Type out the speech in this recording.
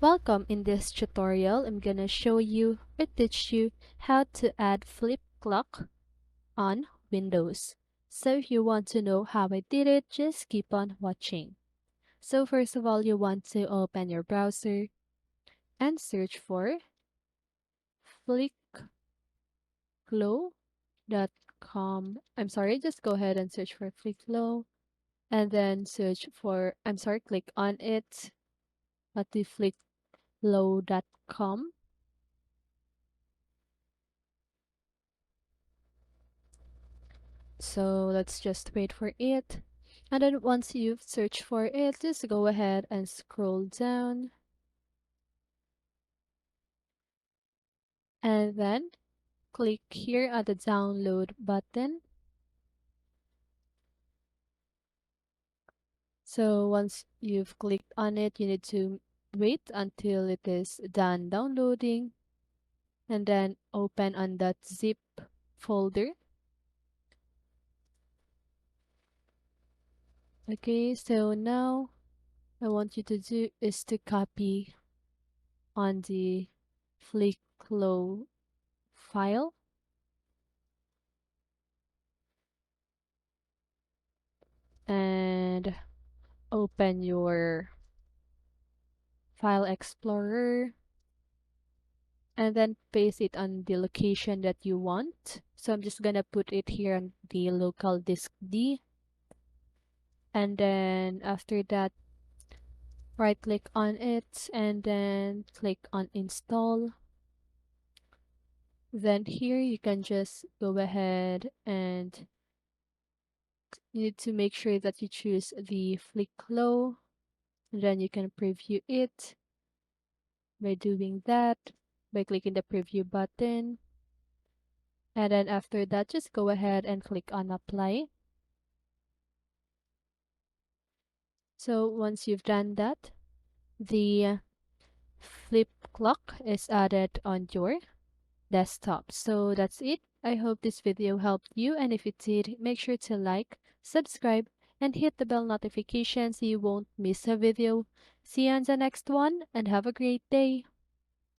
Welcome. In this tutorial, I'm gonna show you or teach you how to add flip clock on Windows. So if you want to know how I did it, just keep on watching. So first of all, you want to open your browser and search for flickglow.com. I'm sorry, just go ahead and search for flickglow and then search for, click on it at the flickglow.com. So let's just wait for it. And then once you've searched for it, just go ahead and scroll down. And then click here at the download button. So once you've clicked on it, you need to wait until it is done downloading. And then open on that zip folder. Okay, so now I want you to do is to copy on the Flickflow file and open your file explorer and then paste it on the location that you want. So I'm just gonna put it here on the local disk D, and then after that right click on it and then click on install. Then here you can just go ahead and you need to make sure that you choose the Flickflow, and then you can preview it by doing that by clicking the preview button. And then after that, just go ahead and click on apply. So once you've done that, the flip clock is added on your desktop. So that's it. I hope this video helped you, and if it did, make sure to like, subscribe, and hit the bell notification so you won't miss a video. See you on the next one, and have a great day.